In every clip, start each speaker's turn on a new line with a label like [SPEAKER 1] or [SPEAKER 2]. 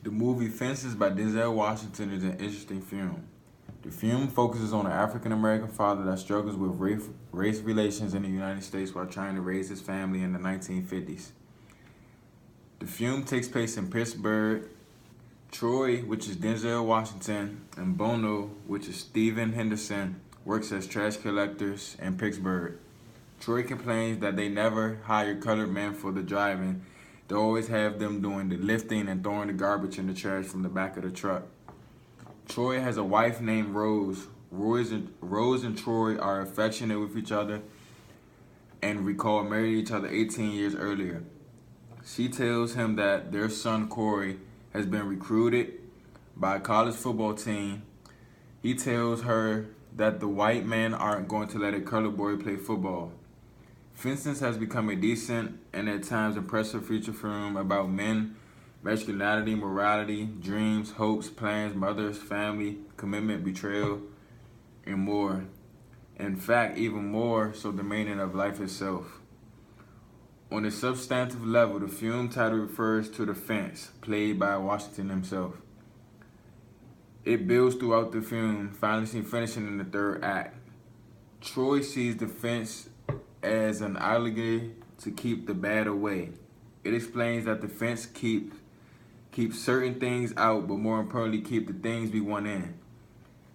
[SPEAKER 1] The movie Fences by Denzel Washington is an interesting film. The film focuses on an African American father that struggles with race relations in the United States while trying to raise his family in the 1950s. The film takes place in Pittsburgh. Troy, which is Denzel Washington, and Bono, which is Stephen Henderson, works as trash collectors in Pittsburgh. Troy complains that they never hire colored men for the driving. They always have them doing the lifting and throwing the garbage in the trash from the back of the truck. Troy has a wife named Rose. Rose and Troy are affectionate with each other and recall marrying each other 18 years earlier. She tells him that their son Corey has been recruited by a college football team. He tells her that the white men aren't going to let a colored boy play football. Fences has become a decent and at times impressive feature film about men, masculinity, morality, dreams, hopes, plans, mothers, family, commitment, betrayal, and more. In fact, even more so the meaning of life itself. On a substantive level, the film title refers to the fence, played by Washington himself. It builds throughout the film, finally finishing in the third act. Troy sees the fence as an allegory to keep the bad away. It explains that the fence keeps certain things out, but more importantly, keep the things we want in.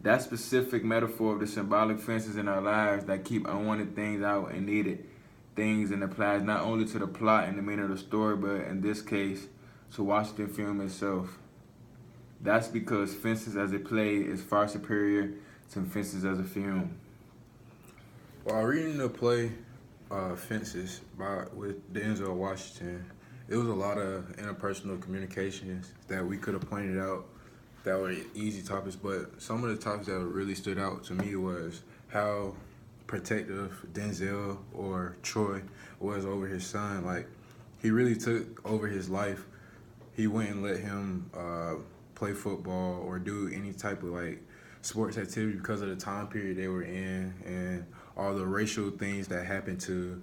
[SPEAKER 1] That specific metaphor of the symbolic fences in our lives that keep unwanted things out and needed things, and applies not only to the plot and the meaning of the story, but in this case, to Washington film itself. That's because Fences as a play is far superior to Fences as a film.
[SPEAKER 2] While reading the play Fences with Denzel Washington, it was a lot of interpersonal communications that we could have pointed out that were easy topics, but some of the topics that really stood out to me was how protective Denzel or Troy was over his son. Like, he really took over his life. He wouldn't let him play football or do any type of like sports activity because of the time period they were in and all the racial things that happened to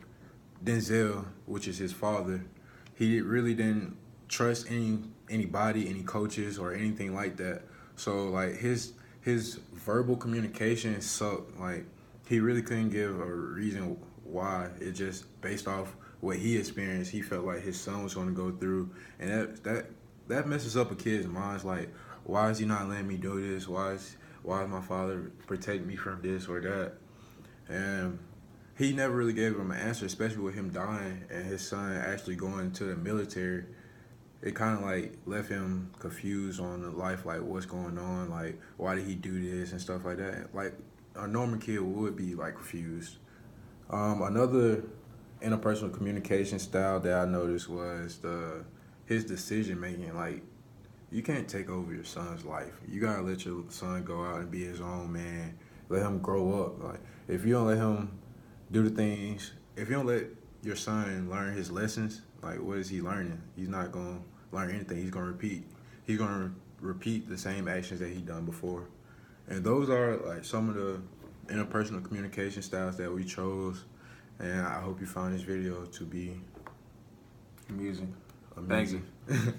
[SPEAKER 2] Denzel, which is his father. He really didn't trust anybody, any coaches or anything like that. So like his verbal communication sucked. Like, he really couldn't give a reason why. It just based off what he experienced, he felt like his son was going to go through, and that messes up a kid's mind. It's like, why is he not letting me do this? Why is my father protecting me from this or that? And he never really gave him an answer, especially with him dying and his son actually going to the military. It kind of like left him confused on the life, like what's going on, like why did he do this and stuff like that. Like a normal kid would be like confused. Another interpersonal communication style that I noticed was his decision making. Like, you can't take over your son's life. You gotta let your son go out and be his own man. Let him grow up. Like, if you don't let him do the things, if you don't let your son learn his lessons, like, what is he learning? He's not gonna learn anything. He's gonna repeat. He's gonna repeat the same actions that he done before. And those are like some of the interpersonal communication styles that we chose. And I hope you found this video to be
[SPEAKER 1] Amusing.
[SPEAKER 2] amazing.
[SPEAKER 1] Thank you.